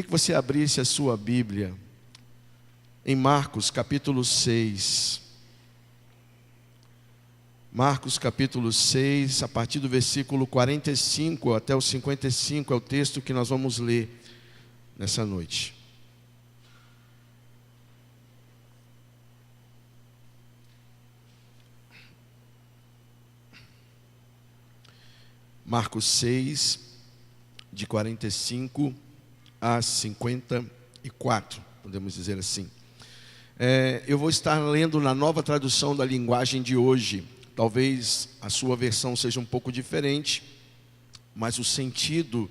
queria que você abrisse a sua Bíblia em Marcos capítulo 6. Marcos capítulo 6, a partir do versículo 45 até o 55 é o texto que nós vamos ler nessa noite. Marcos 6, de 45 a 54, podemos dizer assim. Eu vou estar lendo na nova tradução da linguagem de hoje. Talvez a sua versão seja um pouco diferente, mas o sentido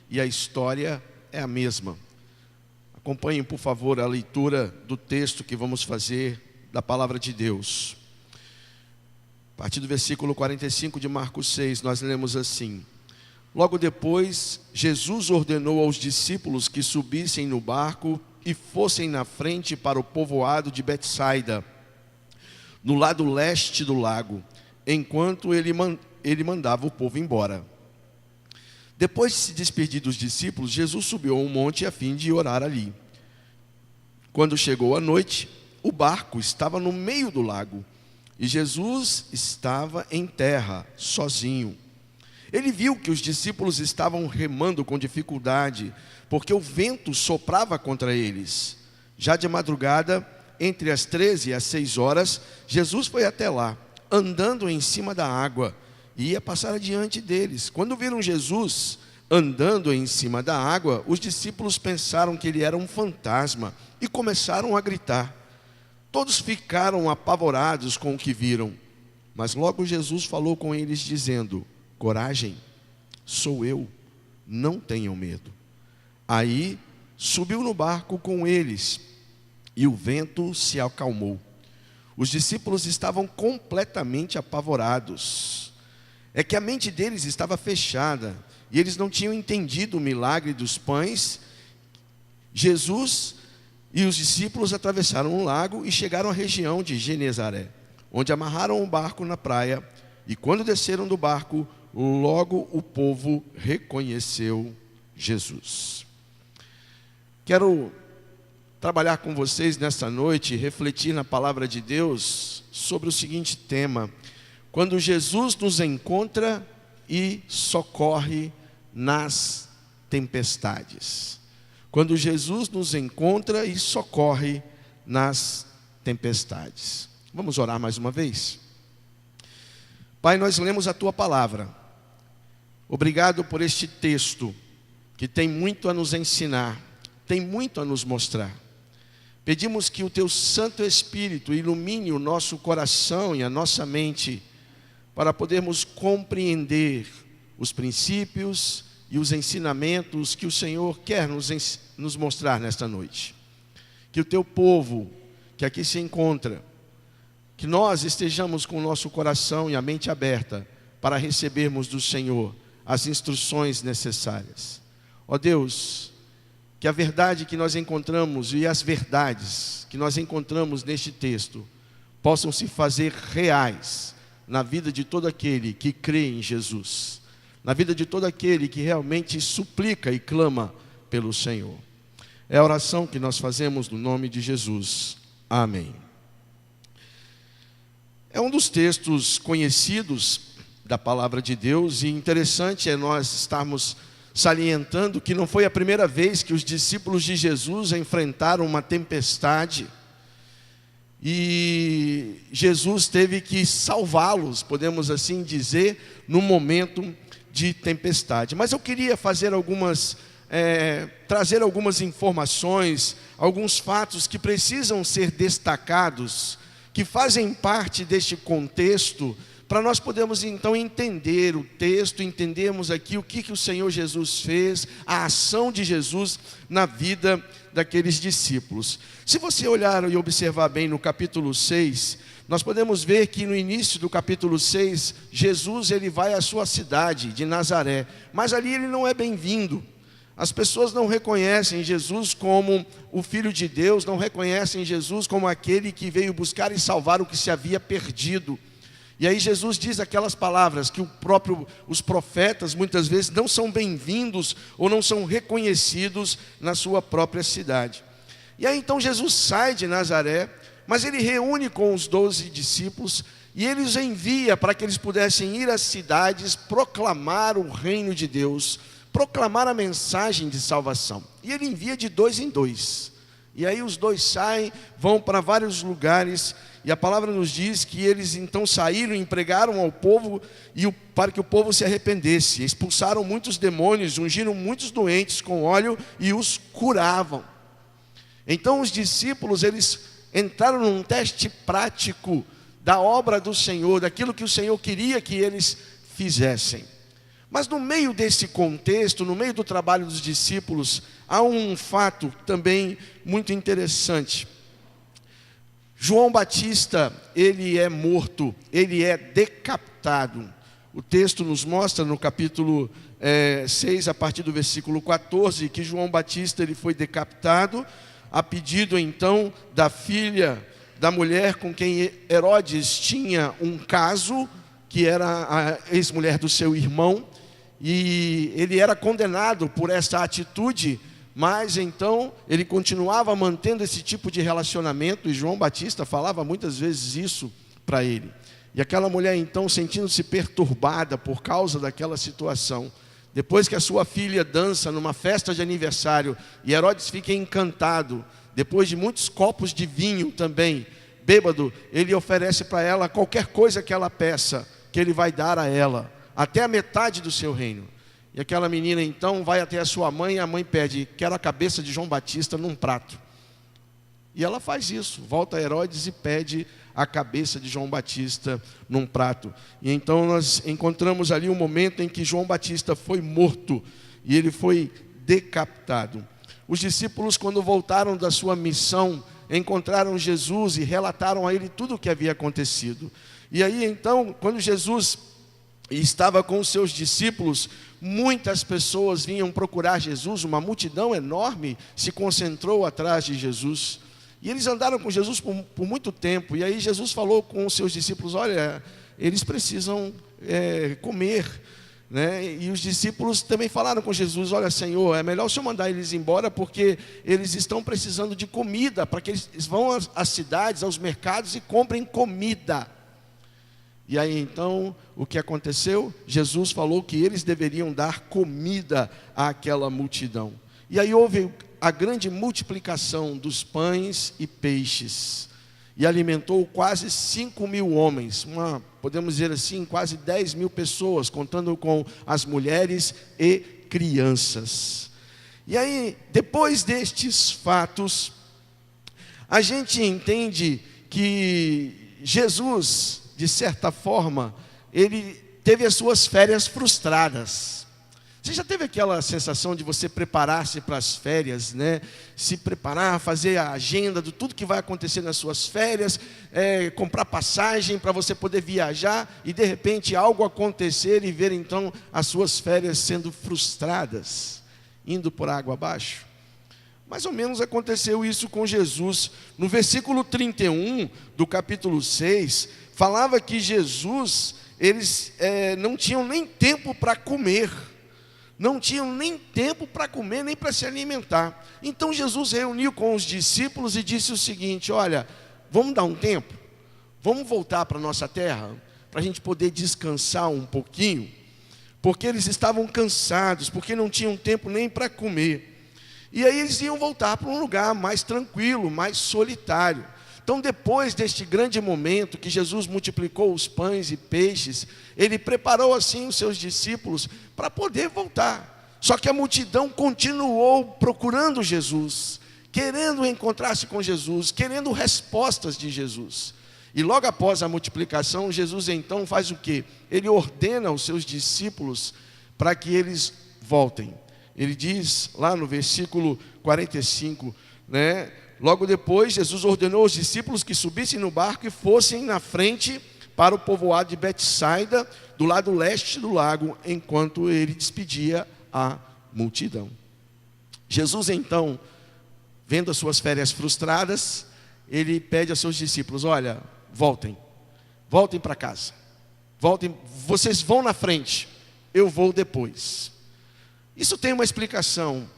e a história é a mesma. Acompanhem, por favor, a leitura do texto que vamos fazer da palavra de Deus. A partir do versículo 45 de Marcos 6, nós lemos assim: Logo depois, Jesus ordenou aos discípulos que subissem no barco e fossem na frente para o povoado de Betsaida, no lado leste do lago, enquanto ele mandava o povo embora. Depois de se despedir dos discípulos, Jesus subiu a um monte a fim de orar ali. Quando chegou a noite, o barco estava no meio do lago, e Jesus estava em terra, sozinho. Ele viu que os discípulos estavam remando com dificuldade, porque o vento soprava contra eles. Já de madrugada, entre as 13 e as 6 horas, Jesus foi até lá, andando em cima da água, e ia passar adiante deles. Quando viram Jesus andando em cima da água, os discípulos pensaram que ele era um fantasma e começaram a gritar. Todos ficaram apavorados com o que viram, mas logo Jesus falou com eles dizendo: Coragem, sou eu, não tenham medo. Aí subiu no barco com eles, e o vento se acalmou. Os discípulos estavam completamente apavorados. É que a mente deles estava fechada, e eles não tinham entendido o milagre dos pães. Jesus e os discípulos atravessaram um lago e chegaram à região de Genezaré, onde amarraram o barco na praia, e quando desceram do barco, logo o povo reconheceu Jesus. Quero trabalhar com vocês nesta noite, refletir na palavra de Deus sobre o seguinte tema: quando Jesus nos encontra e socorre nas tempestades. Quando Jesus nos encontra e socorre nas tempestades. Vamos orar mais uma vez? Pai, nós lemos a Tua palavra. Obrigado por este texto, que tem muito a nos ensinar, tem muito a nos mostrar. Pedimos que o Teu Santo Espírito ilumine o nosso coração e a nossa mente, para podermos compreender os princípios e os ensinamentos que o Senhor quer nos mostrar nesta noite. Que o Teu povo, que aqui se encontra, que nós estejamos com o nosso coração e a mente aberta para recebermos do Senhor as instruções necessárias. Ó Deus, que a verdade que nós encontramos e as verdades que nós encontramos neste texto possam se fazer reais na vida de todo aquele que crê em Jesus, na vida de todo aquele que realmente suplica e clama pelo Senhor. É a oração que nós fazemos no nome de Jesus. Amém. É um dos textos conhecidos da palavra de Deus, e interessante é nós estarmos salientando que não foi a primeira vez que os discípulos de Jesus enfrentaram uma tempestade, e Jesus teve que salvá-los, podemos assim dizer, num momento de tempestade. Mas eu queria fazer trazer algumas informações, alguns fatos que precisam ser destacados, que fazem parte deste contexto, para nós podermos então entender o texto, entendermos aqui o que o Senhor Jesus fez, a ação de Jesus na vida daqueles discípulos. Se você olhar e observar bem no capítulo 6, nós podemos ver que no início do capítulo 6, Jesus ele vai à sua cidade de Nazaré, mas ali ele não é bem-vindo. As pessoas não reconhecem Jesus como o Filho de Deus, não reconhecem Jesus como aquele que veio buscar e salvar o que se havia perdido. E aí Jesus diz aquelas palavras que os profetas muitas vezes não são bem-vindos ou não são reconhecidos na sua própria cidade. E aí então Jesus sai de Nazaré, mas ele reúne com os 12 discípulos e ele os envia para que eles pudessem ir às cidades, proclamar o reino de Deus, proclamar a mensagem de salvação. E ele envia de 2 em 2. E aí os 2 saem, vão para vários lugares, e a palavra nos diz que eles então saíram e pregaram ao povo, para que o povo se arrependesse. Expulsaram muitos demônios, ungiram muitos doentes com óleo e os curavam. Então os discípulos, eles entraram num teste prático da obra do Senhor, daquilo que o Senhor queria que eles fizessem. Mas no meio desse contexto, no meio do trabalho dos discípulos, há um fato também muito interessante. João Batista, ele é morto, ele é decapitado. O texto nos mostra no capítulo 6, a partir do versículo 14, que João Batista ele foi decapitado, a pedido então da filha, da mulher com quem Herodes tinha um caso, que era a ex-mulher do seu irmão, e ele era condenado por essa atitude, mas então ele continuava mantendo esse tipo de relacionamento, e João Batista falava muitas vezes isso para ele. E aquela mulher então, sentindo-se perturbada por causa daquela situação, depois que a sua filha dança numa festa de aniversário, e Herodes fica encantado, depois de muitos copos de vinho também, bêbado, ele oferece para ela qualquer coisa que ela peça, que ele vai dar a ela, até a metade do seu reino. E aquela menina então vai até a sua mãe, e a mãe pede: quero a cabeça de João Batista num prato. E ela faz isso, volta a Herodes e pede a cabeça de João Batista num prato. E então nós encontramos ali um momento em que João Batista foi morto, e ele foi decapitado. Os discípulos, quando voltaram da sua missão, encontraram Jesus e relataram a ele tudo o que havia acontecido. E aí então, quando Jesus estava com os seus discípulos, muitas pessoas vinham procurar Jesus, uma multidão enorme se concentrou atrás de Jesus. E eles andaram com Jesus por muito tempo. E aí Jesus falou com os seus discípulos: olha, eles precisam comer, né? E os discípulos também falaram com Jesus: olha, Senhor, é melhor o Senhor mandar eles embora, porque eles estão precisando de comida, para que eles vão às cidades, aos mercados e comprem comida. E aí então, o que aconteceu? Jesus falou que eles deveriam dar comida àquela multidão. E aí houve a grande multiplicação dos pães e peixes, e alimentou quase 5.000 homens, podemos dizer assim, quase 10.000 pessoas, contando com as mulheres e crianças. E aí, depois destes fatos, a gente entende que Jesus, de certa forma, ele teve as suas férias frustradas. Você já teve aquela sensação de você preparar-se para as férias, né? Se preparar, fazer a agenda de tudo que vai acontecer nas suas férias, comprar passagem para você poder viajar, e de repente algo acontecer e ver então as suas férias sendo frustradas, indo por água abaixo? Mais ou menos aconteceu isso com Jesus. No versículo 31 do capítulo 6, falava que Jesus, eles não tinham nem tempo para comer. Não tinham nem tempo para comer, nem para se alimentar. Então Jesus reuniu com os discípulos e disse o seguinte: olha, vamos dar um tempo? Vamos voltar para a nossa terra, para a gente poder descansar um pouquinho? Porque eles estavam cansados, porque não tinham tempo nem para comer. E aí eles iam voltar para um lugar mais tranquilo, mais solitário. Então, depois deste grande momento que Jesus multiplicou os pães e peixes, ele preparou assim os seus discípulos para poder voltar. Só que a multidão continuou procurando Jesus, querendo encontrar-se com Jesus, querendo respostas de Jesus. E logo após a multiplicação, Jesus então faz o quê? Ele ordena aos seus discípulos para que eles voltem. Ele diz lá no versículo 45, né? Logo depois, Jesus ordenou aos discípulos que subissem no barco e fossem na frente para o povoado de Betsaida, do lado leste do lago, enquanto ele despedia a multidão. Jesus então, vendo as suas férias frustradas, ele pede aos seus discípulos: olha, voltem para casa, Voltem, vocês vão na frente, eu vou depois. Isso tem uma explicação,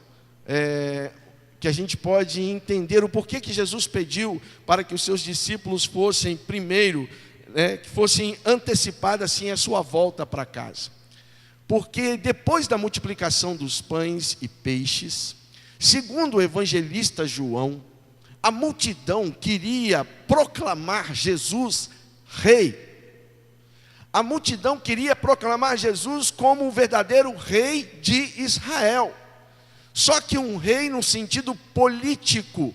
que a gente pode entender o porquê que Jesus pediu para que os seus discípulos fossem primeiro, que fossem antecipar assim a sua volta para casa. Porque depois da multiplicação dos pães e peixes, segundo o evangelista João, a multidão queria proclamar Jesus rei. A multidão queria proclamar Jesus como o verdadeiro rei de Israel. Só que um rei no sentido político,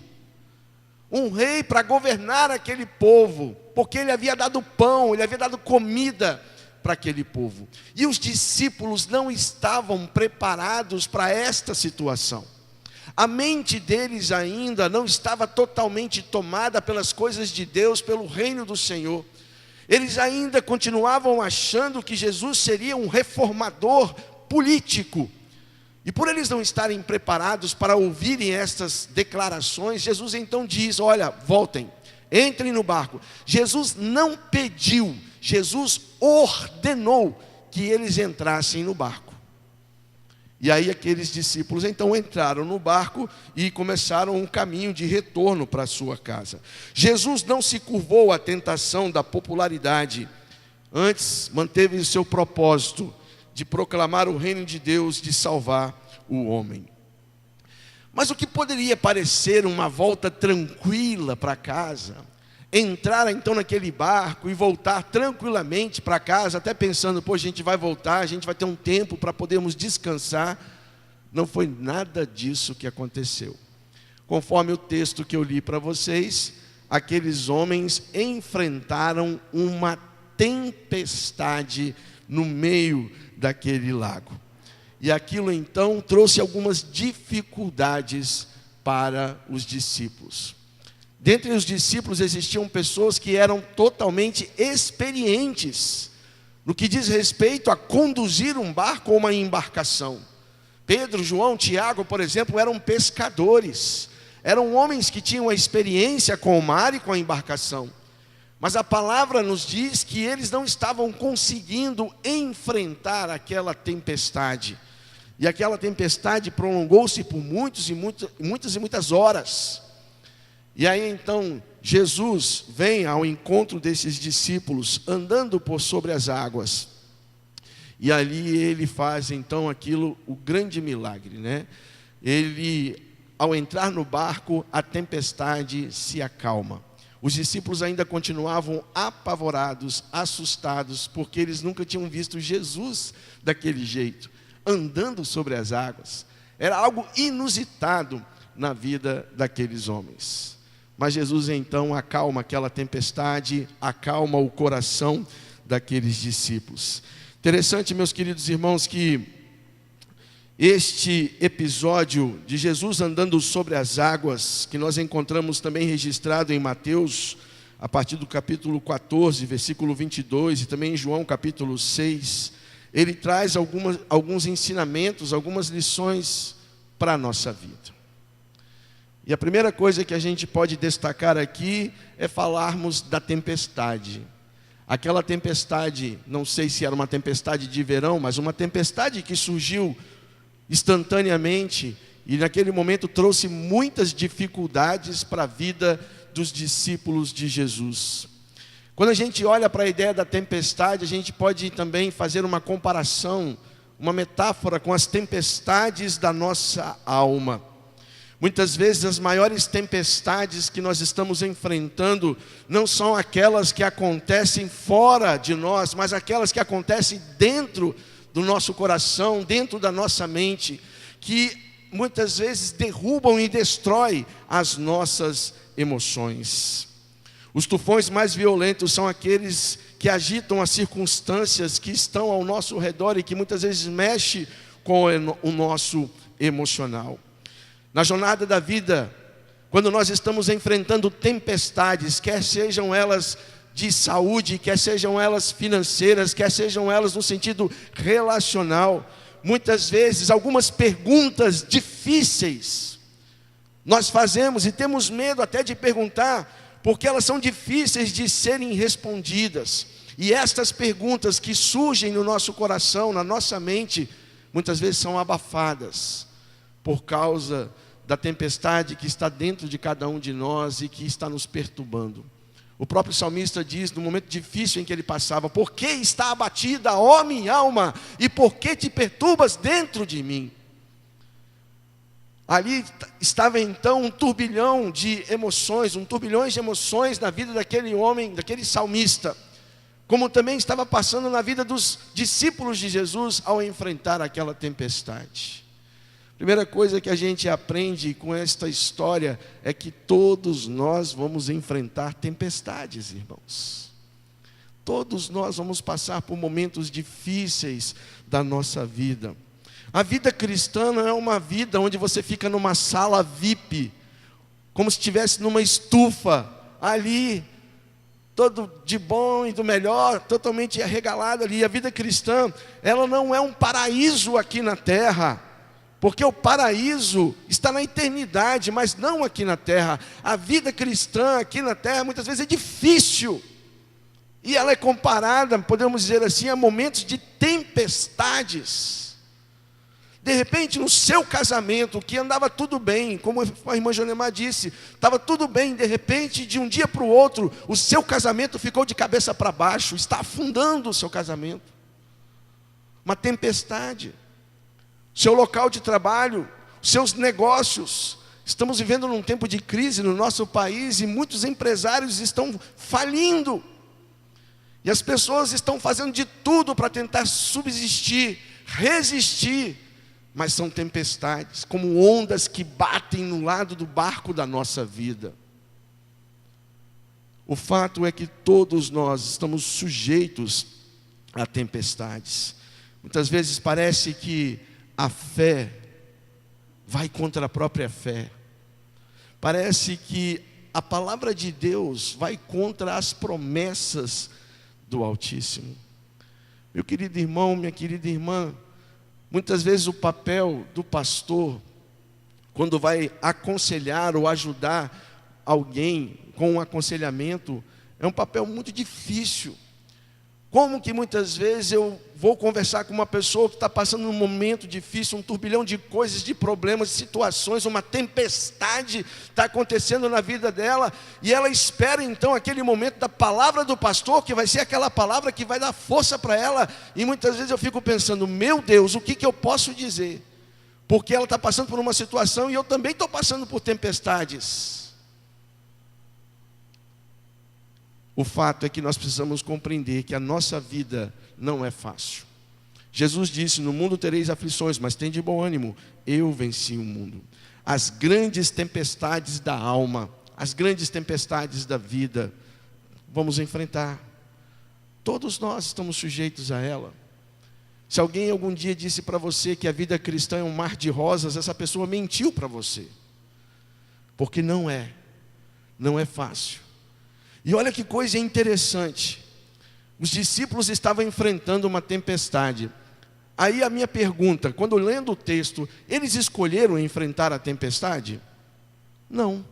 um rei para governar aquele povo, porque ele havia dado pão, ele havia dado comida para aquele povo. E os discípulos não estavam preparados para esta situação. A mente deles ainda não estava totalmente tomada pelas coisas de Deus, pelo reino do Senhor. Eles ainda continuavam achando que Jesus seria um reformador político. E por eles não estarem preparados para ouvirem estas declarações, Jesus então diz: olha, voltem, entrem no barco. Jesus não pediu, Jesus ordenou que eles entrassem no barco. E aí aqueles discípulos então entraram no barco e começaram um caminho de retorno para a sua casa. Jesus não se curvou à tentação da popularidade, antes manteve o seu propósito de proclamar o reino de Deus, de salvar o homem. Mas o que poderia parecer uma volta tranquila para casa, entrar então naquele barco e voltar tranquilamente para casa, até pensando, pô, a gente vai voltar, a gente vai ter um tempo para podermos descansar. Não foi nada disso que aconteceu. Conforme o texto que eu li para vocês, aqueles homens enfrentaram uma tempestade no meio daquele lago. E aquilo então trouxe algumas dificuldades para os discípulos. Dentre os discípulos existiam pessoas que eram totalmente experientes no que diz respeito a conduzir um barco ou uma embarcação. Pedro, João, Tiago, por exemplo, eram pescadores. Eram homens que tinham a experiência com o mar e com a embarcação. Mas a palavra nos diz que eles não estavam conseguindo enfrentar aquela tempestade. E aquela tempestade prolongou-se por muitas horas. E aí então Jesus vem ao encontro desses discípulos, andando por sobre as águas. E ali ele faz então aquilo, o grande milagre, né? Ele, ao entrar no barco, a tempestade se acalma. Os discípulos ainda continuavam apavorados, assustados, porque eles nunca tinham visto Jesus daquele jeito, andando sobre as águas. Era algo inusitado na vida daqueles homens. Mas Jesus então acalma aquela tempestade, acalma o coração daqueles discípulos. Interessante, meus queridos irmãos, que este episódio de Jesus andando sobre as águas, que nós encontramos também registrado em Mateus, a partir do capítulo 14, versículo 22, e também em João capítulo 6, ele traz alguns ensinamentos, algumas lições para a nossa vida. E a primeira coisa que a gente pode destacar aqui é falarmos da tempestade. Aquela tempestade, não sei se era uma tempestade de verão, mas uma tempestade que surgiu instantaneamente e naquele momento trouxe muitas dificuldades para a vida dos discípulos de Jesus. Quando a gente olha para a ideia da tempestade, a gente pode também fazer uma comparação, uma metáfora com as tempestades da nossa alma. Muitas vezes as maiores tempestades que nós estamos enfrentando não são aquelas que acontecem fora de nós, mas aquelas que acontecem dentro do nosso coração, dentro da nossa mente, que muitas vezes derrubam e destroem as nossas emoções. Os tufões mais violentos são aqueles que agitam as circunstâncias que estão ao nosso redor e que muitas vezes mexem com o nosso emocional. Na jornada da vida, quando nós estamos enfrentando tempestades, quer sejam elas de saúde, quer sejam elas financeiras, quer sejam elas no sentido relacional, muitas vezes algumas perguntas difíceis nós fazemos e temos medo até de perguntar, porque elas são difíceis de serem respondidas. E estas perguntas que surgem no nosso coração, na nossa mente, muitas vezes são abafadas por causa da tempestade que está dentro de cada um de nós e que está nos perturbando. O próprio salmista diz, no momento difícil em que ele passava: por que está abatida, ó minha alma, e por que te perturbas dentro de mim? Ali estava então um turbilhão de emoções na vida daquele homem, daquele salmista, como também estava passando na vida dos discípulos de Jesus ao enfrentar aquela tempestade. Primeira coisa que a gente aprende com esta história é que todos nós vamos enfrentar tempestades, irmãos. Todos nós vamos passar por momentos difíceis da nossa vida. A vida cristã não é uma vida onde você fica numa sala VIP, como se estivesse numa estufa, ali, todo de bom e do melhor, totalmente arregalado ali. A vida cristã, ela não é um paraíso aqui na terra, porque o paraíso está na eternidade, mas não aqui na terra. A vida cristã aqui na terra muitas vezes é difícil, e ela é comparada, podemos dizer assim, a momentos de tempestades. De repente, no seu casamento, que andava tudo bem, como a irmã Jonemar disse, estava tudo bem, de repente, de um dia para o outro, o seu casamento ficou de cabeça para baixo, está afundando o seu casamento. Uma tempestade. Seu local de trabalho, seus negócios. Estamos vivendo num tempo de crise no nosso país e muitos empresários estão falindo. E as pessoas estão fazendo de tudo para tentar subsistir, resistir. Mas são tempestades, como ondas que batem no lado do barco da nossa vida. O fato é que todos nós estamos sujeitos a tempestades. Muitas vezes parece que a fé vai contra a própria fé. Parece que a palavra de Deus vai contra as promessas do Altíssimo. Meu querido irmão, minha querida irmã, muitas vezes o papel do pastor, quando vai aconselhar ou ajudar alguém com um aconselhamento, é um papel muito difícil. Como que muitas vezes eu vou conversar com uma pessoa que está passando um momento difícil, um turbilhão de coisas, de problemas, de situações, uma tempestade está acontecendo na vida dela, e ela espera então aquele momento da palavra do pastor, que vai ser aquela palavra que vai dar força para ela, e muitas vezes eu fico pensando: meu Deus, o que eu posso dizer? Porque ela está passando por uma situação e eu também estou passando por tempestades. O fato é que nós precisamos compreender que a nossa vida não é fácil. Jesus disse: no mundo tereis aflições, mas tende bom ânimo, eu venci o mundo. As grandes tempestades da alma, as grandes tempestades da vida, vamos enfrentar. Todos nós estamos sujeitos a ela. Se alguém algum dia disse para você que a vida cristã é um mar de rosas, essa pessoa mentiu para você. Porque não é fácil. E olha que coisa interessante, os discípulos estavam enfrentando uma tempestade. Aí a minha pergunta, quando lendo o texto, eles escolheram enfrentar a tempestade? Não,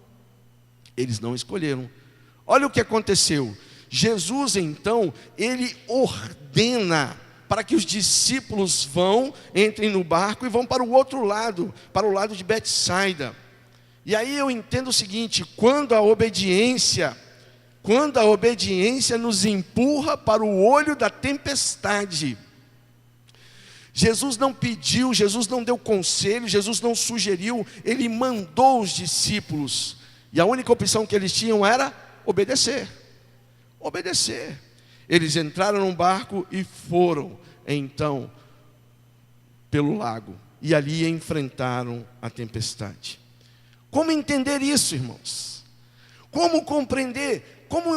eles não escolheram. Olha o que aconteceu. Jesus então, ele ordena para que os discípulos entrem no barco e vão para o outro lado, para o lado de Betsaida. E aí eu entendo o seguinte: quando a obediência nos empurra para o olho da tempestade, Jesus não pediu, Jesus não deu conselho, Jesus não sugeriu, ele mandou os discípulos, e a única opção que eles tinham era obedecer. Eles entraram num barco e foram então pelo lago, e ali enfrentaram a tempestade. Como entender isso, irmãos? Como compreender? Como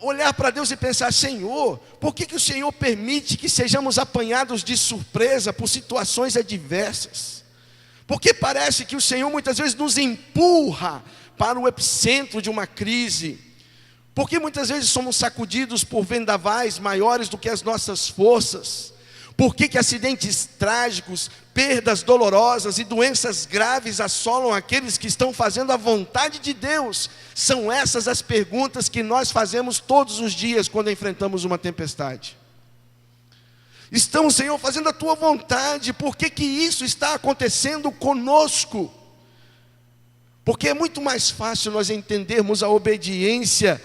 olhar para Deus e pensar: Senhor, por que o Senhor permite que sejamos apanhados de surpresa por situações adversas? Porque parece que o Senhor muitas vezes nos empurra para o epicentro de uma crise. Porque muitas vezes somos sacudidos por vendavais maiores do que as nossas forças. Por que acidentes trágicos, perdas dolorosas e doenças graves assolam aqueles que estão fazendo a vontade de Deus? São essas as perguntas que nós fazemos todos os dias quando enfrentamos uma tempestade. Estamos, Senhor, fazendo a Tua vontade, por que isso está acontecendo conosco? Porque é muito mais fácil nós entendermos a obediência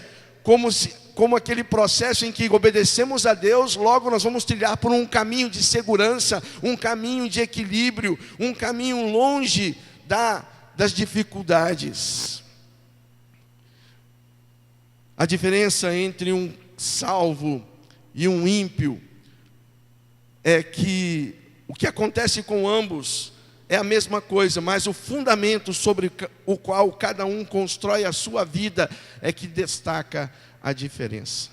como aquele processo em que obedecemos a Deus, logo nós vamos trilhar por um caminho de segurança, um caminho de equilíbrio, um caminho longe das dificuldades. A diferença entre um salvo e um ímpio é que o que acontece com ambos é a mesma coisa, mas o fundamento sobre o qual cada um constrói a sua vida é que destaca a diferença.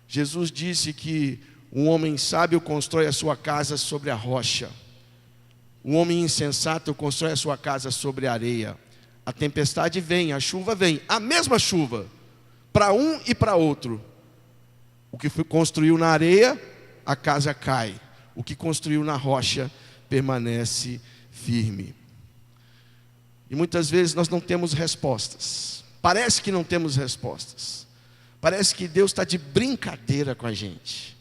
Jesus disse que um homem sábio constrói a sua casa sobre a rocha. O homem insensato constrói a sua casa sobre a areia. A tempestade vem, a chuva vem, a mesma chuva, para um e para outro. O que construiu na areia, a casa cai. O que construiu na rocha, permanece firme. E muitas vezes nós não temos respostas. Parece que não temos respostas. Parece que Deus está de brincadeira com a gente.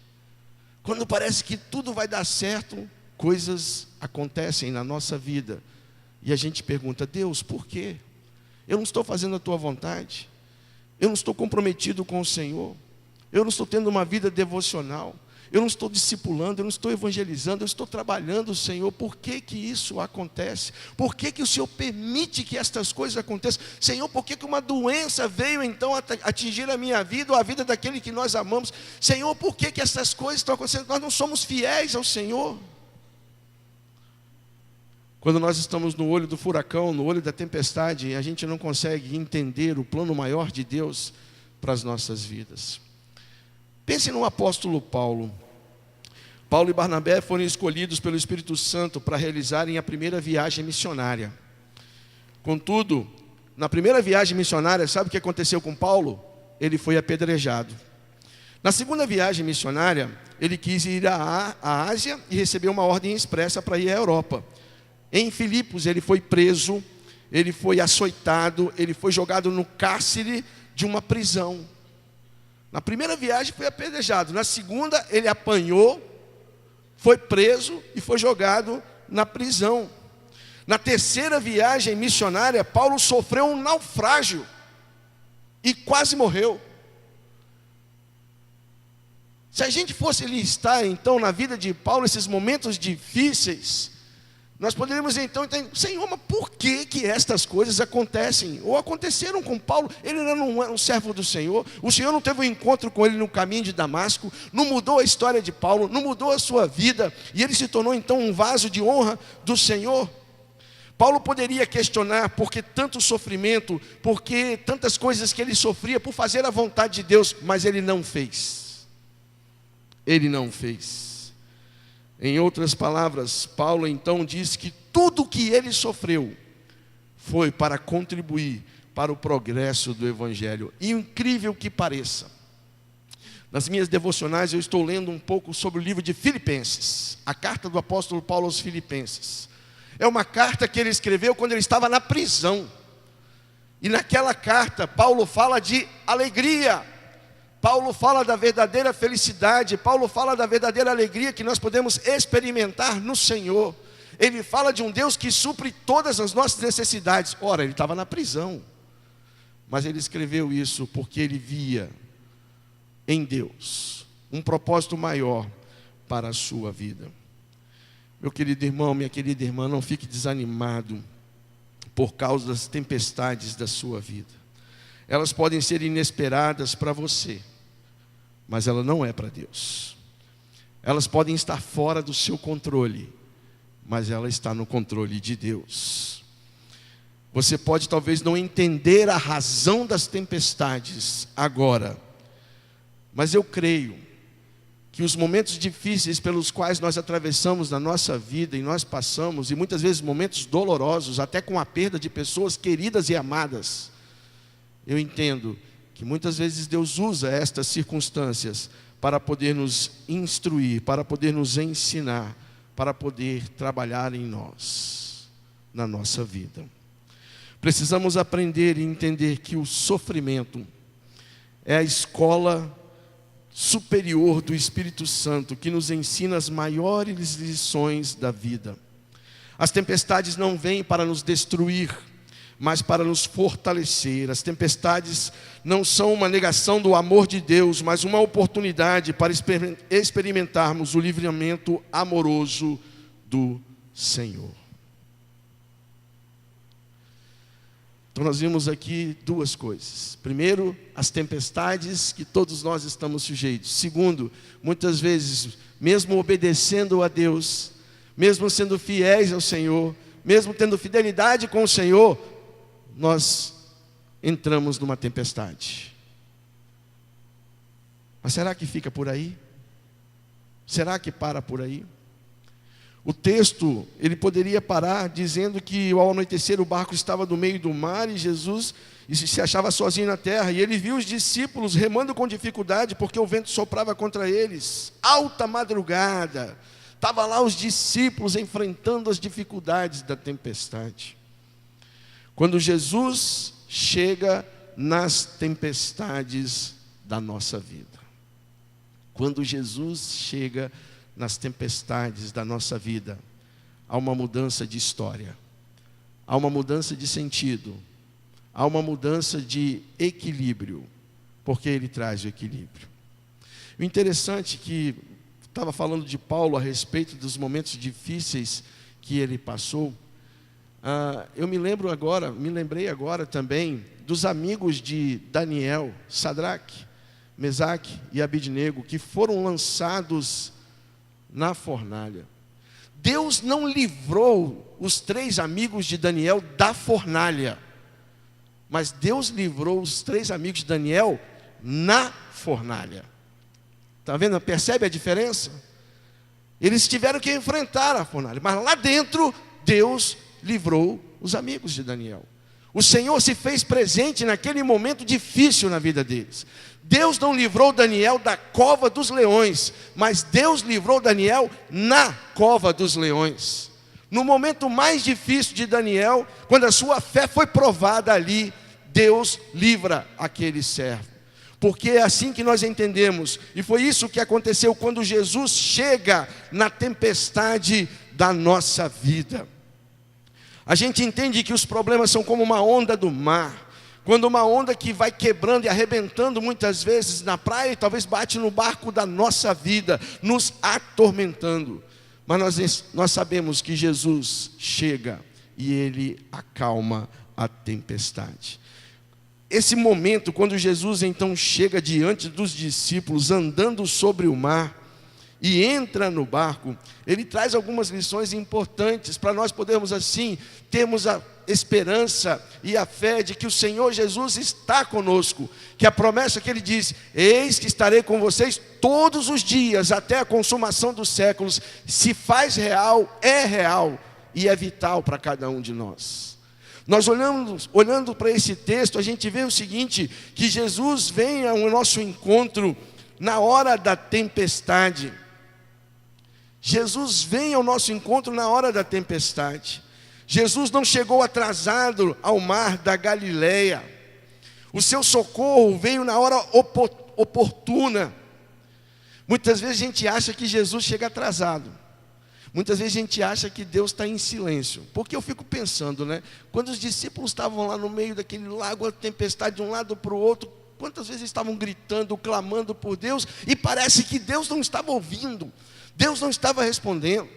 Quando parece que tudo vai dar certo, coisas acontecem na nossa vida. E a gente pergunta: Deus, por quê? Eu não estou fazendo a Tua vontade. Eu não estou comprometido com o Senhor. Eu não estou tendo uma vida devocional. Eu não estou discipulando, eu não estou evangelizando, eu estou trabalhando, Senhor. Por que isso acontece? Por que o Senhor permite que estas coisas aconteçam? Senhor, por que uma doença veio então atingir a minha vida ou a vida daquele que nós amamos? Senhor, por que essas coisas estão acontecendo? Nós não somos fiéis ao Senhor. Quando nós estamos no olho do furacão, no olho da tempestade, a gente não consegue entender o plano maior de Deus para as nossas vidas. Pense no apóstolo Paulo. Paulo e Barnabé foram escolhidos pelo Espírito Santo para realizarem a primeira viagem missionária. Contudo, na primeira viagem missionária, sabe o que aconteceu com Paulo? Ele foi apedrejado. Na segunda viagem missionária, ele quis ir à Ásia e recebeu uma ordem expressa para ir à Europa. Em Filipos, ele foi preso, ele foi açoitado, ele foi jogado no cárcere de uma prisão. Na primeira viagem foi apedrejado, na segunda ele apanhou, foi preso e foi jogado na prisão. Na terceira viagem missionária, Paulo sofreu um naufrágio e quase morreu. Se a gente fosse listar então na vida de Paulo esses momentos difíceis, nós poderíamos então entender: Senhor, mas por que estas coisas acontecem? Ou aconteceram com Paulo? Ele não era um servo do Senhor. O Senhor não teve um encontro com ele no caminho de Damasco. Não mudou a história de Paulo. Não mudou a sua vida. E ele se tornou então um vaso de honra do Senhor. Paulo poderia questionar por que tanto sofrimento, por que tantas coisas que ele sofria por fazer a vontade de Deus. Mas ele não fez. Ele não fez. Em outras palavras, Paulo então diz que tudo o que ele sofreu foi para contribuir para o progresso do Evangelho. E incrível que pareça, nas minhas devocionais eu estou lendo um pouco sobre o livro de Filipenses, a carta do apóstolo Paulo aos Filipenses. É uma carta que ele escreveu quando ele estava na prisão. E naquela carta, Paulo fala de alegria. Paulo fala da verdadeira felicidade, Paulo fala da verdadeira alegria que nós podemos experimentar no Senhor. Ele fala de um Deus que supre todas as nossas necessidades. Ora, ele estava na prisão, mas ele escreveu isso porque ele via em Deus um propósito maior para a sua vida. Meu querido irmão, minha querida irmã, não fique desanimado por causa das tempestades da sua vida. Elas podem ser inesperadas para você, mas ela não é para Deus. Elas podem estar fora do seu controle, mas ela está no controle de Deus. Você pode talvez não entender a razão das tempestades agora, mas eu creio que os momentos difíceis pelos quais nós atravessamos na nossa vida e nós passamos, e muitas vezes momentos dolorosos, até com a perda de pessoas queridas e amadas, eu entendo que muitas vezes Deus usa estas circunstâncias para poder nos instruir, para poder nos ensinar, para poder trabalhar em nós, na nossa vida. Precisamos aprender e entender que o sofrimento é a escola superior do Espírito Santo, que nos ensina as maiores lições da vida. As tempestades não vêm para nos destruir, mas para nos fortalecer. As tempestades não são uma negação do amor de Deus, mas uma oportunidade para experimentarmos o livramento amoroso do Senhor. Então nós vimos aqui duas coisas. Primeiro, as tempestades que todos nós estamos sujeitos. Segundo, muitas vezes, mesmo obedecendo a Deus, mesmo sendo fiéis ao Senhor, mesmo tendo fidelidade com o Senhor, nós entramos numa tempestade. Mas será que fica por aí? Será que para por aí? O texto, ele poderia parar dizendo que ao anoitecer o barco estava no meio do mar e Jesus se achava sozinho na terra. E ele viu os discípulos remando com dificuldade porque o vento soprava contra eles. Alta madrugada, estavam lá os discípulos enfrentando as dificuldades da tempestade. Quando Jesus chega nas tempestades da nossa vida. Quando Jesus chega nas tempestades da nossa vida, há uma mudança de história, há uma mudança de sentido, há uma mudança de equilíbrio, porque Ele traz o equilíbrio. O interessante é que, estava falando de Paulo a respeito dos momentos difíceis que ele passou, eu me lembrei agora também dos amigos de Daniel, Sadraque, Mesaque e Abidnego, que foram lançados na fornalha. Deus não livrou os 3 amigos de Daniel da fornalha, mas Deus livrou os 3 amigos de Daniel na fornalha. Está vendo? Percebe a diferença? Eles tiveram que enfrentar a fornalha, mas lá dentro Deus livrou os amigos de Daniel. O Senhor se fez presente naquele momento difícil na vida deles. Deus não livrou Daniel da cova dos leões, mas Deus livrou Daniel na cova dos leões. No momento mais difícil de Daniel, quando a sua fé foi provada ali, Deus livra aquele servo. Porque é assim que nós entendemos, e foi isso que aconteceu quando Jesus chega na tempestade da nossa vida. A gente entende que os problemas são como uma onda do mar. Quando uma onda que vai quebrando e arrebentando muitas vezes na praia, e talvez bate no barco da nossa vida, nos atormentando. Mas nós sabemos que Jesus chega e Ele acalma a tempestade. Esse momento, quando Jesus então chega diante dos discípulos, andando sobre o mar, e entra no barco, ele traz algumas lições importantes para nós podermos assim, termos a esperança e a fé de que o Senhor Jesus está conosco, que a promessa que ele diz, eis que estarei com vocês todos os dias, até a consumação dos séculos, se faz real, é real e é vital para cada um de nós. Nós olhando para esse texto, a gente vê o seguinte, que Jesus vem ao nosso encontro na hora da tempestade. Jesus vem ao nosso encontro na hora da tempestade. Jesus não chegou atrasado ao mar da Galileia. O seu socorro veio na hora oportuna. Muitas vezes a gente acha que Jesus chega atrasado. Muitas vezes a gente acha que Deus está em silêncio. Porque eu fico pensando, né? Quando os discípulos estavam lá no meio daquele lago, a tempestade de um lado para o outro, quantas vezes estavam gritando, clamando por Deus, e parece que Deus não estava ouvindo. Deus não estava respondendo.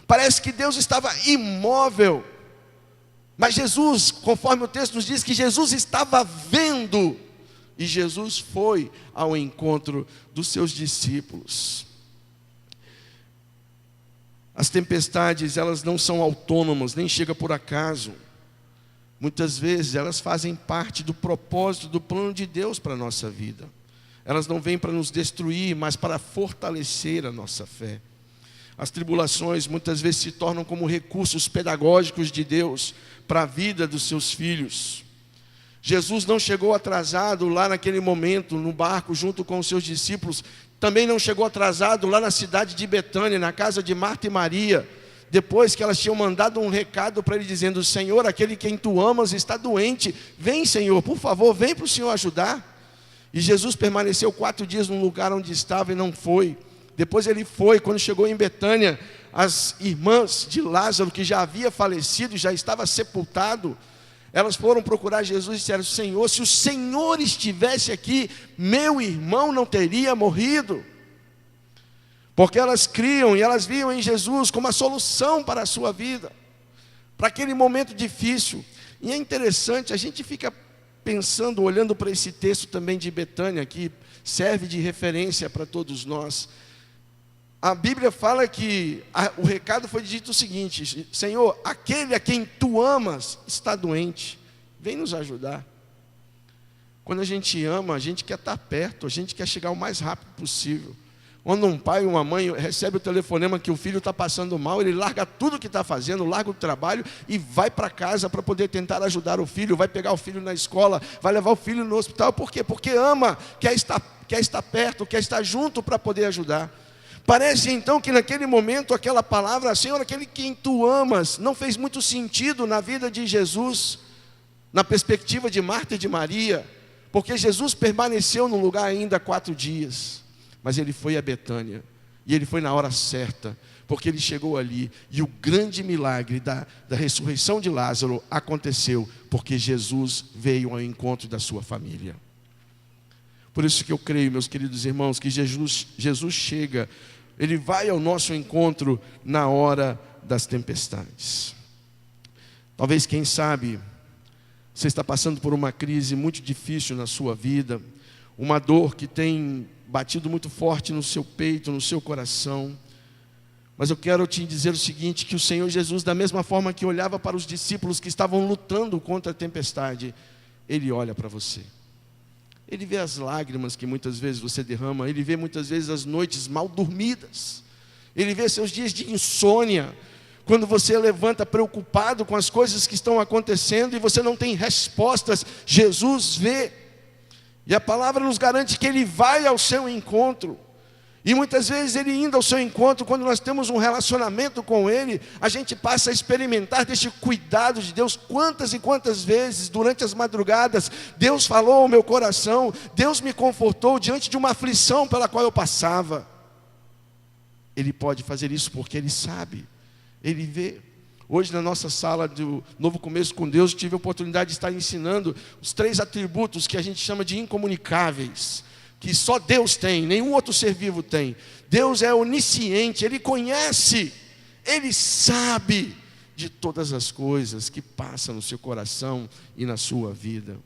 Parece que Deus estava imóvel. Mas Jesus, conforme o texto nos diz, que Jesus estava vendo. E Jesus foi ao encontro dos seus discípulos. As tempestades, elas não são autônomas, nem chegam por acaso. Muitas vezes elas fazem parte do propósito, do plano de Deus para a nossa vida. Elas não vêm para nos destruir, mas para fortalecer a nossa fé. As tribulações muitas vezes se tornam como recursos pedagógicos de Deus para a vida dos seus filhos. Jesus não chegou atrasado lá naquele momento, no barco, junto com os seus discípulos. Também não chegou atrasado lá na cidade de Betânia, na casa de Marta e Maria, depois que elas tinham mandado um recado para ele, dizendo: Senhor, aquele quem tu amas está doente. Vem, Senhor, por favor, vem para o Senhor ajudar. E Jesus permaneceu 4 dias no lugar onde estava e não foi. Depois ele foi. Quando chegou em Betânia, as irmãs de Lázaro, que já havia falecido, já estava sepultado, elas foram procurar Jesus e disseram: Senhor, se o Senhor estivesse aqui, meu irmão não teria morrido. Porque elas criam e elas viam em Jesus como a solução para a sua vida, para aquele momento difícil. E é interessante, a gente fica pensando, olhando para esse texto também de Betânia, que serve de referência para todos nós. A Bíblia fala que o recado foi dito o seguinte: Senhor, aquele a quem tu amas está doente, vem nos ajudar. Quando a gente ama, a gente quer estar perto, a gente quer chegar o mais rápido possível. Quando um pai ou uma mãe recebe o telefonema que o filho está passando mal, ele larga tudo que está fazendo, larga o trabalho e vai para casa para poder tentar ajudar o filho, vai pegar o filho na escola, vai levar o filho no hospital. Por quê? Porque ama, quer estar perto, quer estar junto para poder ajudar. Parece então que naquele momento aquela palavra, Senhor, aquele quem tu amas, não fez muito sentido na vida de Jesus, na perspectiva de Marta e de Maria, porque Jesus permaneceu no lugar ainda 4 dias. Mas ele foi a Betânia, e ele foi na hora certa, porque ele chegou ali, e o grande milagre da ressurreição de Lázaro aconteceu, porque Jesus veio ao encontro da sua família. Por isso que eu creio, meus queridos irmãos, que Jesus chega, ele vai ao nosso encontro na hora das tempestades. Talvez, quem sabe, você está passando por uma crise muito difícil na sua vida, uma dor que tem batido muito forte no seu peito, no seu coração. Mas eu quero te dizer o seguinte, que o Senhor Jesus, da mesma forma que olhava para os discípulos que estavam lutando contra a tempestade, Ele olha para você. Ele vê as lágrimas que muitas vezes você derrama, Ele vê muitas vezes as noites mal dormidas, Ele vê seus dias de insônia, quando você levanta preocupado com as coisas que estão acontecendo e você não tem respostas. Jesus vê. E a palavra nos garante que Ele vai ao seu encontro. E muitas vezes Ele indo ao seu encontro, quando nós temos um relacionamento com Ele, a gente passa a experimentar deste cuidado de Deus. Quantas e quantas vezes, durante as madrugadas, Deus falou ao meu coração, Deus me confortou diante de uma aflição pela qual eu passava. Ele pode fazer isso porque Ele sabe, Ele vê. Hoje na nossa sala do Novo Começo com Deus, tive a oportunidade de estar ensinando os 3 atributos que a gente chama de incomunicáveis, que só Deus tem, nenhum outro ser vivo tem. Deus é onisciente, Ele conhece, Ele sabe de todas as coisas que passam no seu coração e na sua vida.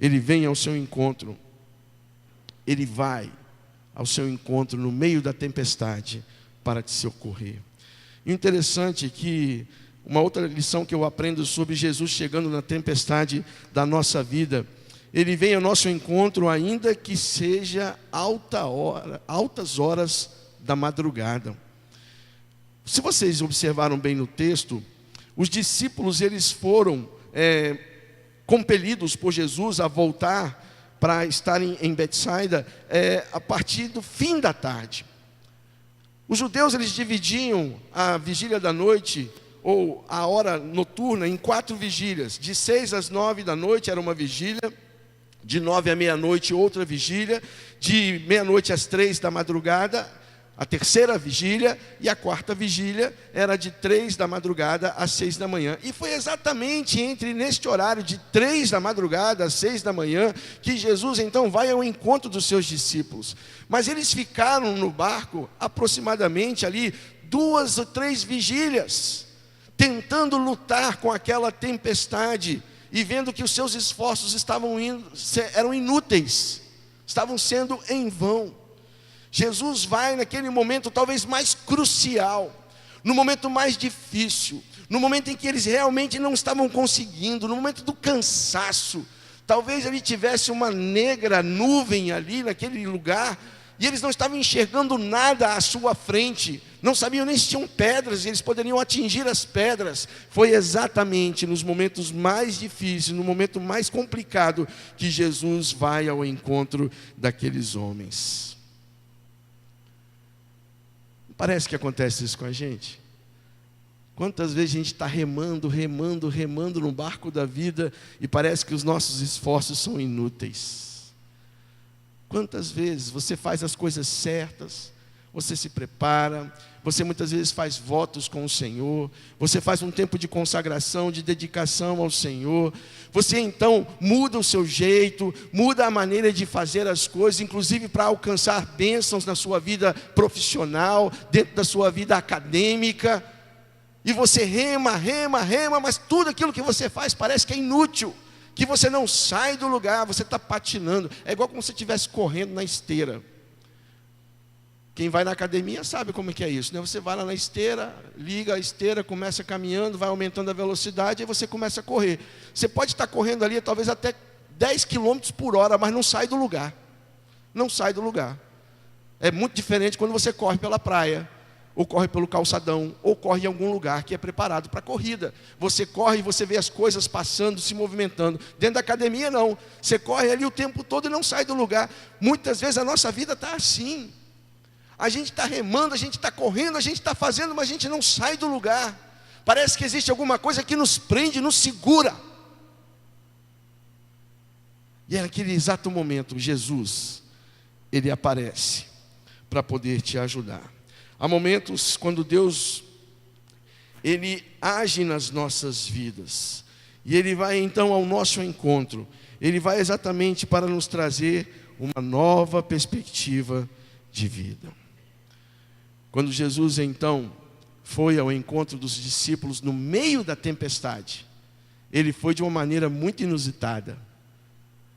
Ele vem ao seu encontro, Ele vai ao seu encontro no meio da tempestade para te socorrer. E o interessante é que uma outra lição que eu aprendo sobre Jesus chegando na tempestade da nossa vida, Ele vem ao nosso encontro ainda que seja altas horas da madrugada. Se vocês observaram bem no texto, os discípulos eles foram compelidos por Jesus a voltar para estarem em Betsaida a partir do fim da tarde. Os judeus eles dividiam a vigília da noite, ou a hora noturna, em 4 vigílias. De 6 às 9 da noite era uma vigília, de 9 à meia-noite outra vigília, de meia-noite às 3 da madrugada, a terceira vigília, e a quarta vigília era de 3 da madrugada às 6 da manhã. E foi exatamente neste horário de 3 da madrugada às 6 da manhã, que Jesus então vai ao encontro dos seus discípulos. Mas eles ficaram no barco aproximadamente ali 2 ou 3 vigílias, tentando lutar com aquela tempestade, e vendo que os seus esforços eram inúteis, estavam sendo em vão. Jesus vai naquele momento talvez mais crucial, no momento mais difícil, no momento em que eles realmente não estavam conseguindo, no momento do cansaço. Talvez ele tivesse uma negra nuvem ali naquele lugar, e eles não estavam enxergando nada à sua frente, não sabiam nem se tinham pedras, e eles poderiam atingir as pedras. Foi exatamente nos momentos mais difíceis, no momento mais complicado, que Jesus vai ao encontro daqueles homens. Parece que acontece isso com a gente. Quantas vezes a gente está remando no barco da vida, e parece que os nossos esforços são inúteis. Quantas vezes você faz as coisas certas, você se prepara, você muitas vezes faz votos com o Senhor, você faz um tempo de consagração, de dedicação ao Senhor, você então muda o seu jeito, muda a maneira de fazer as coisas, inclusive para alcançar bênçãos na sua vida profissional, dentro da sua vida acadêmica, e você rema, mas tudo aquilo que você faz parece que é inútil, que você não sai do lugar, você está patinando. É igual como se você estivesse correndo na esteira. Quem vai na academia sabe como é que é isso, né? Você vai lá na esteira, liga a esteira, começa caminhando, vai aumentando a velocidade, e você começa a correr. Você pode estar correndo ali, talvez até 10 km por hora, mas não sai do lugar. Não sai do lugar. É muito diferente quando você corre pela praia, ou corre pelo calçadão, ou corre em algum lugar que é preparado para a corrida. Você corre e você vê as coisas passando, se movimentando. Dentro da academia não, você corre ali o tempo todo e não sai do lugar. Muitas vezes a nossa vida está assim. A gente está remando, a gente está correndo, a gente está fazendo, mas a gente não sai do lugar. Parece que existe alguma coisa que nos prende, nos segura. E é naquele exato momento, Jesus, Ele aparece para poder te ajudar. Há momentos quando Deus, Ele age nas nossas vidas, e Ele vai então ao nosso encontro. Ele vai exatamente para nos trazer uma nova perspectiva de vida. Quando Jesus então foi ao encontro dos discípulos no meio da tempestade, Ele foi de uma maneira muito inusitada.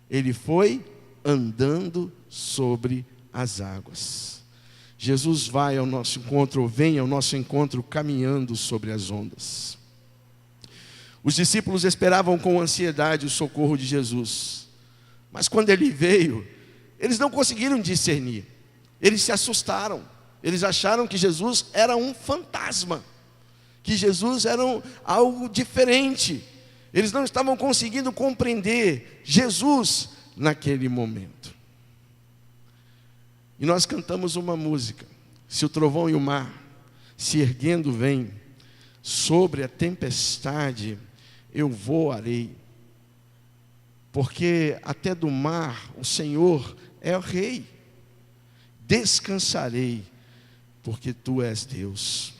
Ele foi andando sobre as águas. Jesus vai ao nosso encontro, ou vem ao nosso encontro caminhando sobre as ondas. Os discípulos esperavam com ansiedade o socorro de Jesus, mas quando Ele veio, eles não conseguiram discernir, eles se assustaram, eles acharam que Jesus era um fantasma, que Jesus era algo diferente, eles não estavam conseguindo compreender Jesus naquele momento. E nós cantamos uma música: se o trovão e o mar se erguendo vêm, sobre a tempestade eu voarei, porque até do mar o Senhor é o Rei. Descansarei, porque Tu és Deus.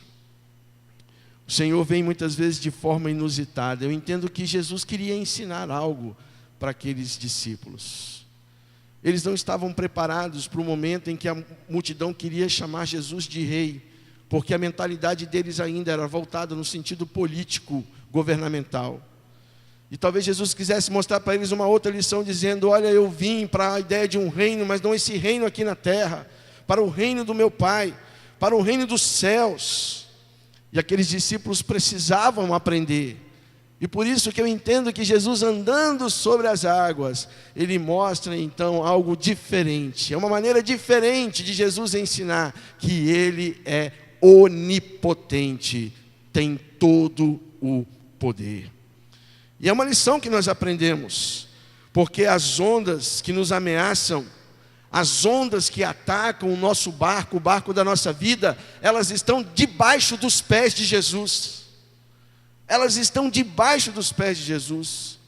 O Senhor vem muitas vezes de forma inusitada. Eu entendo que Jesus queria ensinar algo para aqueles discípulos. Eles não estavam preparados para o momento em que a multidão queria chamar Jesus de rei, porque a mentalidade deles ainda era voltada no sentido político, governamental. E talvez Jesus quisesse mostrar para eles uma outra lição, dizendo: olha, eu vim para a ideia de um reino, mas não esse reino aqui na terra, para o reino do meu Pai, para o reino dos céus. E aqueles discípulos precisavam aprender. E por isso que eu entendo que Jesus, andando sobre as águas, Ele mostra então algo diferente. É uma maneira diferente de Jesus ensinar que Ele é onipotente, tem todo o poder. E é uma lição que nós aprendemos, porque as ondas que nos ameaçam, as ondas que atacam o nosso barco, o barco da nossa vida, elas estão debaixo dos pés de Jesus. Elas estão debaixo dos pés de Jesus.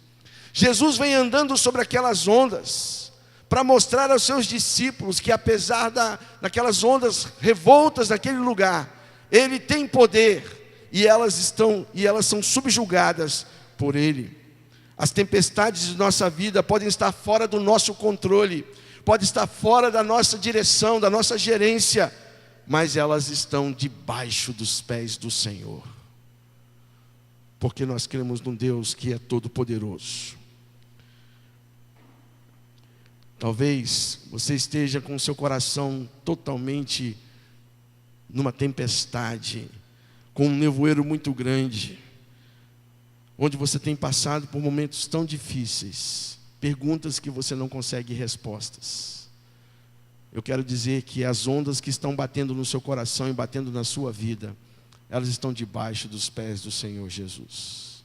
Jesus vem andando sobre aquelas ondas para mostrar aos seus discípulos que, apesar daquelas ondas revoltas daquele lugar, Ele tem poder, e elas são subjugadas por Ele. As tempestades de nossa vida podem estar fora do nosso controle, podem estar fora da nossa direção, da nossa gerência, mas elas estão debaixo dos pés do Senhor. Porque nós cremos num Deus que é todo-poderoso. Talvez você esteja com o seu coração totalmente numa tempestade, com um nevoeiro muito grande, onde você tem passado por momentos tão difíceis, perguntas que você não consegue respostas. eu quero dizer que as ondas que estão batendo no seu coração e batendo na sua vida, elas estão debaixo dos pés do Senhor Jesus,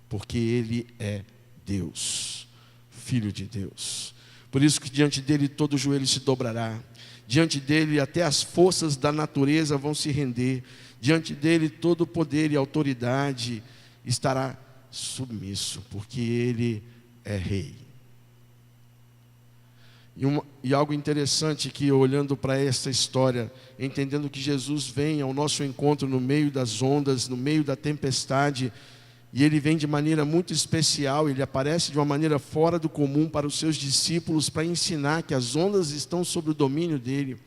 porque Ele é Deus, Filho de Deus. Por isso que diante dEle todo joelho se dobrará, diante dEle até as forças da natureza vão se render, diante dEle todo o poder e autoridade estará submisso, porque Ele é Rei. E algo interessante que, olhando para essa história, entendendo que Jesus vem ao nosso encontro no meio das ondas, no meio da tempestade, e Ele vem de maneira muito especial, Ele aparece de uma maneira fora do comum para os seus discípulos, para ensinar que as ondas estão sob o domínio dEle.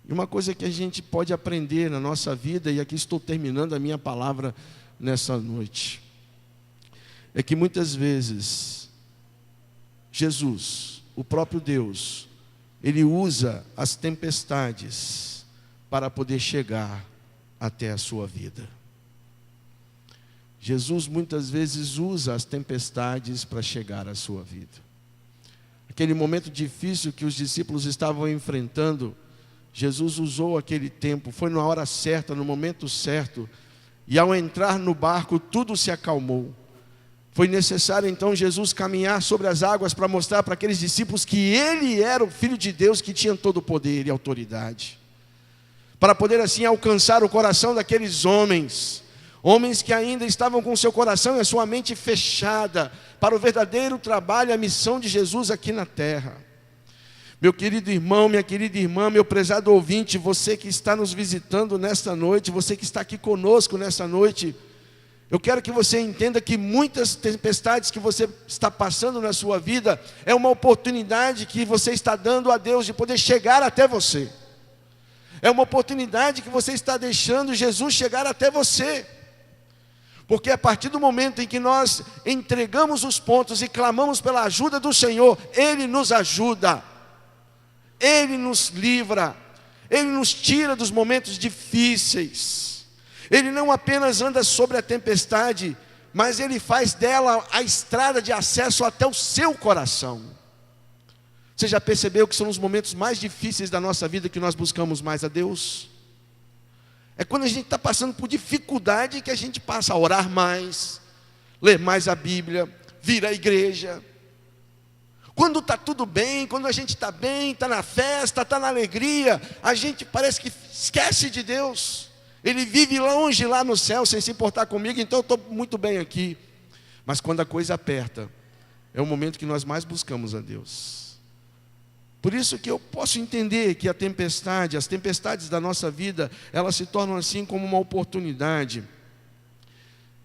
E uma coisa que a gente pode aprender na nossa vida, e aqui estou terminando a minha palavra nessa noite, é que muitas vezes Jesus, o próprio Deus, Ele usa as tempestades para poder chegar até a sua vida. Jesus muitas vezes usa as tempestades para chegar à sua vida. Aquele momento difícil que os discípulos estavam enfrentando, Jesus usou aquele tempo, foi na hora certa, no momento certo, e ao entrar no barco tudo se acalmou. Foi necessário então Jesus caminhar sobre as águas para mostrar para aqueles discípulos que Ele era o Filho de Deus, que tinha todo o poder e autoridade, para poder assim alcançar o coração daqueles homens que ainda estavam com o seu coração e a sua mente fechada para o verdadeiro trabalho e a missão de Jesus aqui na terra. Meu querido irmão, minha querida irmã, meu prezado ouvinte, você que está nos visitando nesta noite, você que está aqui conosco nesta noite, eu quero que você entenda que muitas tempestades que você está passando na sua vida é uma oportunidade que você está dando a Deus de poder chegar até você. É uma oportunidade que você está deixando Jesus chegar até você. Porque a partir do momento em que nós entregamos os pontos e clamamos pela ajuda do Senhor, Ele nos ajuda, Ele nos livra, Ele nos tira dos momentos difíceis. Ele não apenas anda sobre a tempestade, mas Ele faz dela a estrada de acesso até o seu coração. Você já percebeu que são os momentos mais difíceis da nossa vida que nós buscamos mais a Deus? É quando a gente está passando por dificuldade que a gente passa a orar mais, ler mais a Bíblia, vir à igreja. Quando está tudo bem, quando a gente está bem, está na festa, está na alegria, a gente parece que esquece de Deus. Ele vive longe lá no céu sem se importar comigo, então eu estou muito bem aqui. Mas quando a coisa aperta, é o momento que nós mais buscamos a Deus. Por isso que eu posso entender que as tempestades da nossa vida, elas se tornam assim como uma oportunidade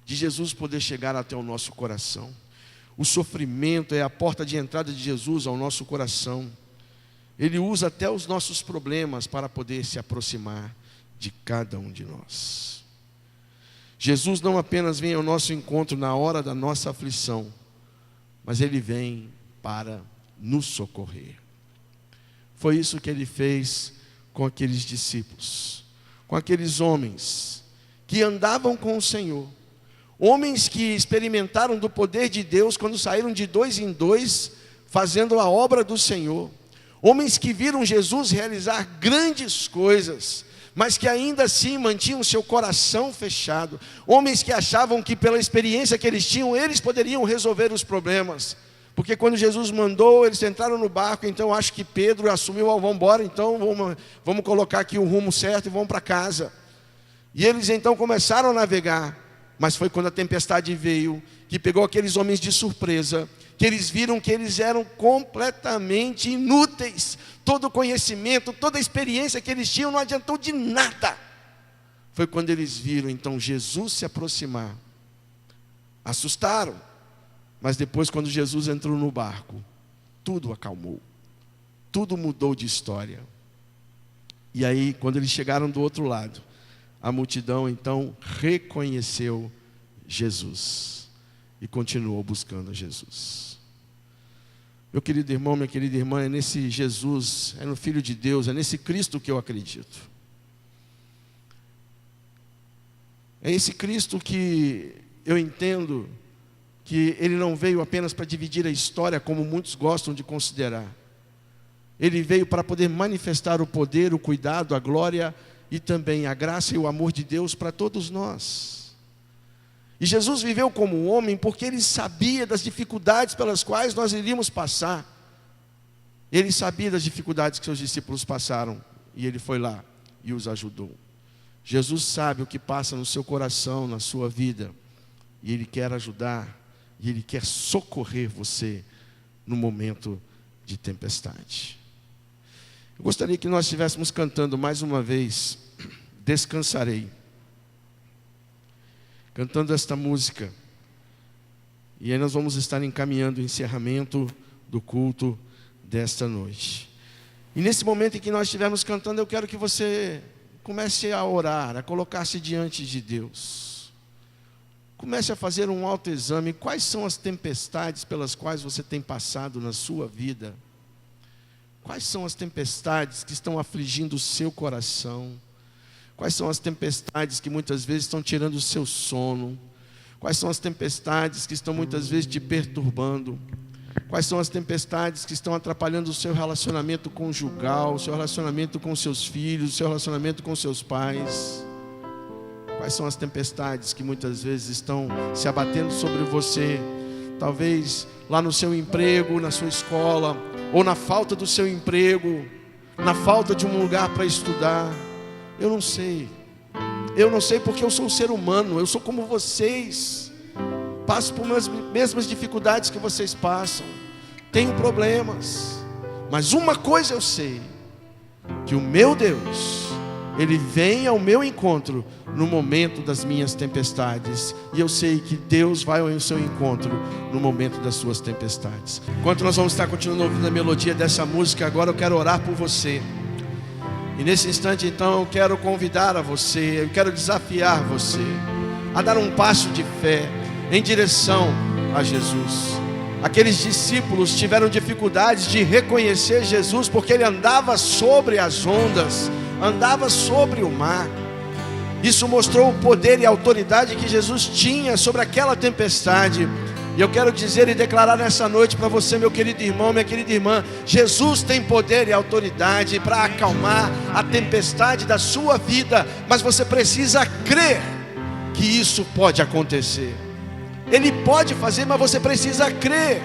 de Jesus poder chegar até o nosso coração. O sofrimento é a porta de entrada de Jesus ao nosso coração. Ele usa até os nossos problemas para poder se aproximar de cada um de nós. Jesus não apenas vem ao nosso encontro na hora da nossa aflição, mas Ele vem para nos socorrer. Foi isso que Ele fez com aqueles discípulos, com aqueles homens que andavam com o Senhor, homens que experimentaram do poder de Deus quando saíram de 2 em 2, fazendo a obra do Senhor, homens que viram Jesus realizar grandes coisas, mas que ainda assim mantinham seu coração fechado, homens que achavam que pela experiência que eles tinham, eles poderiam resolver os problemas, porque quando Jesus mandou, eles entraram no barco, então acho que Pedro assumiu, vamos embora, então vamos colocar aqui o rumo certo e vamos para casa. E eles então começaram a navegar, mas foi quando a tempestade veio, que pegou aqueles homens de surpresa, que eles viram que eles eram completamente inúteis, todo o conhecimento, toda a experiência que eles tinham não adiantou de nada. Foi quando eles viram então Jesus se aproximar, assustaram, mas depois quando Jesus entrou no barco, tudo acalmou, tudo mudou de história. E aí quando eles chegaram do outro lado, a multidão então reconheceu Jesus e continuou buscando a Jesus. Meu querido irmão, minha querida irmã, é nesse Jesus, é no Filho de Deus, é nesse Cristo que eu acredito. É esse Cristo que eu entendo que Ele não veio apenas para dividir a história, como muitos gostam de considerar, Ele veio para poder manifestar o poder, o cuidado, a glória e também a graça e o amor de Deus para todos nós. E Jesus viveu como homem porque Ele sabia das dificuldades pelas quais nós iríamos passar. Ele sabia das dificuldades que seus discípulos passaram e Ele foi lá e os ajudou. Jesus sabe o que passa no seu coração, na sua vida, e Ele quer ajudar, e Ele quer socorrer você no momento de tempestade. Eu gostaria que nós estivéssemos cantando mais uma vez, Descansarei. Cantando esta música. E aí nós vamos estar encaminhando o encerramento do culto desta noite. E nesse momento em que nós estivermos cantando, eu quero que você comece a orar, a colocar-se diante de Deus. Comece a fazer um autoexame. Quais são as tempestades pelas quais você tem passado na sua vida? Quais são as tempestades que estão afligindo o seu coração? Quais são as tempestades que muitas vezes estão tirando o seu sono? Quais são as tempestades que estão muitas vezes te perturbando? Quais são as tempestades que estão atrapalhando o seu relacionamento conjugal, o seu relacionamento com seus filhos, o seu relacionamento com seus pais? Quais são as tempestades que muitas vezes estão se abatendo sobre você? Talvez lá no seu emprego, na sua escola, ou na falta do seu emprego, na falta de um lugar para estudar. Eu não sei porque eu sou um ser humano, eu sou como vocês, passo por mesmas dificuldades que vocês passam, tenho problemas, mas uma coisa eu sei, que o meu Deus, Ele vem ao meu encontro no momento das minhas tempestades, e eu sei que Deus vai ao seu encontro no momento das suas tempestades. Enquanto nós vamos estar continuando ouvindo a melodia dessa música, agora eu quero orar por você. E nesse instante então eu quero convidar a você, eu quero desafiar você a dar um passo de fé em direção a Jesus. Aqueles discípulos tiveram dificuldades de reconhecer Jesus porque Ele andava sobre as ondas, andava sobre o mar. Isso mostrou o poder e a autoridade que Jesus tinha sobre aquela tempestade. E eu quero dizer e declarar nessa noite para você, meu querido irmão, minha querida irmã, Jesus tem poder e autoridade para acalmar a tempestade da sua vida, mas você precisa crer que isso pode acontecer. Ele pode fazer, mas você precisa crer.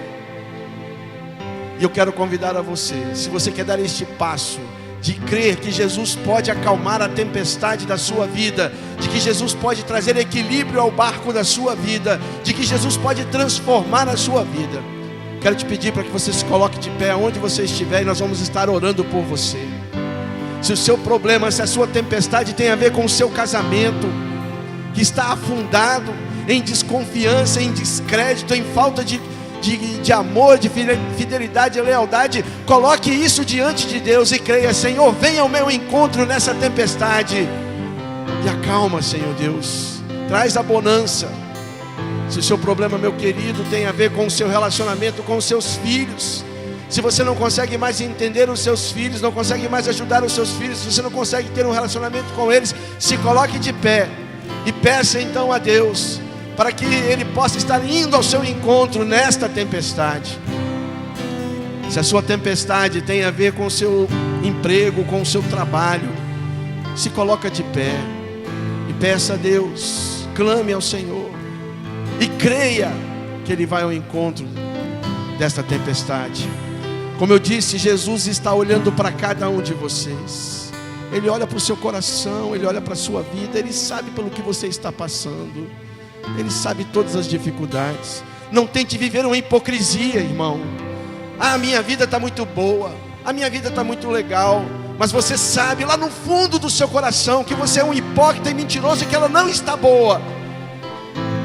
E eu quero convidar a você, se você quer dar este passo de crer que Jesus pode acalmar a tempestade da sua vida, de que Jesus pode trazer equilíbrio ao barco da sua vida, de que Jesus pode transformar a sua vida, quero te pedir para que você se coloque de pé onde você estiver, e nós vamos estar orando por você. Se o seu problema, se a sua tempestade tem a ver com o seu casamento, que está afundado em desconfiança, em descrédito, em falta de amor, de fidelidade e lealdade, coloque isso diante de Deus e creia: Senhor, venha ao meu encontro nessa tempestade e acalma, Senhor Deus, traz a bonança. Se o seu problema, meu querido, tem a ver com o seu relacionamento com os seus filhos, se você não consegue mais entender os seus filhos, não consegue mais ajudar os seus filhos, se você não consegue ter um relacionamento com eles, se coloque de pé e peça então a Deus para que Ele possa estar indo ao seu encontro nesta tempestade. Se a sua tempestade tem a ver com o seu emprego, com o seu trabalho, se coloca de pé e peça a Deus, clame ao Senhor e creia que Ele vai ao encontro desta tempestade. Como eu disse, Jesus está olhando para cada um de vocês. Ele olha para o seu coração, Ele olha para a sua vida, Ele sabe pelo que você está passando, Ele sabe todas as dificuldades. Não tente viver uma hipocrisia, irmão. A minha vida está muito boa, a minha vida está muito legal, mas você sabe lá no fundo do seu coração que você é um hipócrita e mentiroso e que ela não está boa.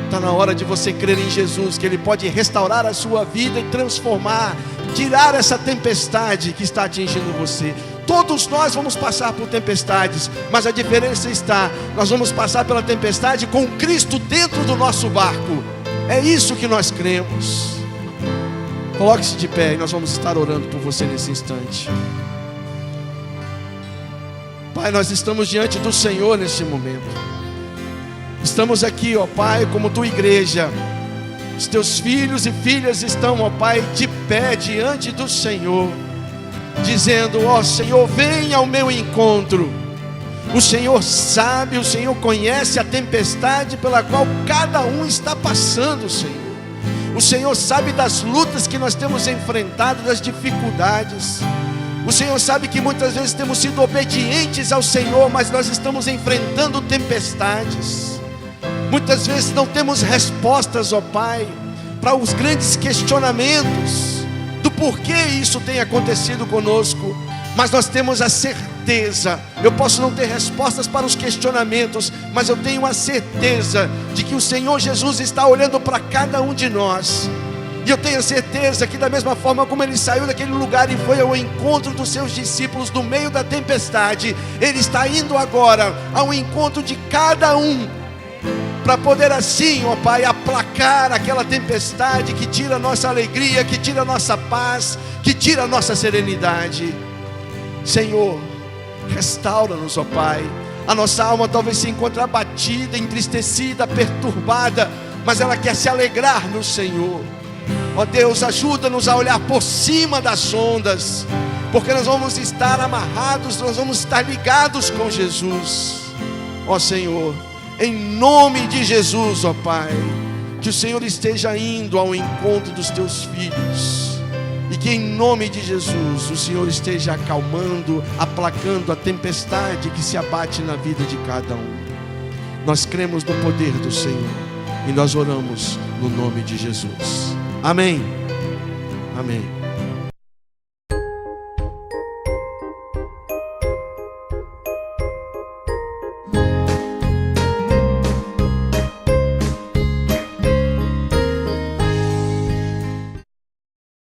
Está na hora de você crer em Jesus, que Ele pode restaurar a sua vida e transformar, tirar essa tempestade que está atingindo você. Todos nós vamos passar por tempestades, mas a diferença está: nós vamos passar pela tempestade com Cristo dentro do nosso barco. É isso que nós cremos. Coloque-se de pé e nós vamos estar orando por você nesse instante. Pai, nós estamos diante do Senhor nesse momento. Estamos aqui, ó Pai, como tua igreja. Os teus filhos e filhas estão, ó Pai, de pé diante do Senhor. dizendo: ó Senhor, venha ao meu encontro. O Senhor sabe, o Senhor conhece a tempestade pela qual cada um está passando, Senhor. O Senhor sabe das lutas que nós temos enfrentado, das dificuldades. O Senhor sabe que muitas vezes temos sido obedientes ao Senhor, mas nós estamos enfrentando tempestades. Muitas vezes não temos respostas, ó Pai, para os grandes questionamentos do porquê isso tem acontecido conosco. Mas nós temos a certeza, eu posso não ter respostas para os questionamentos, mas eu tenho a certeza de que o Senhor Jesus está olhando para cada um de nós. E eu tenho a certeza que da mesma forma como Ele saiu daquele lugar e foi ao encontro dos seus discípulos no meio da tempestade, Ele está indo agora ao encontro de cada um, para poder assim, ó Pai, aplacar aquela tempestade que tira a nossa alegria, que tira a nossa paz, que tira a nossa serenidade. Senhor, restaura-nos, ó Pai. A nossa alma talvez se encontre abatida, entristecida, perturbada, mas ela quer se alegrar no Senhor. Ó Deus, ajuda-nos a olhar por cima das ondas, porque nós vamos estar amarrados, nós vamos estar ligados com Jesus. Ó Senhor, em nome de Jesus, ó Pai, que o Senhor esteja indo ao encontro dos teus filhos, e que em nome de Jesus o Senhor esteja acalmando, aplacando a tempestade que se abate na vida de cada um. Nós cremos no poder do Senhor e nós oramos no nome de Jesus. Amém. Amém.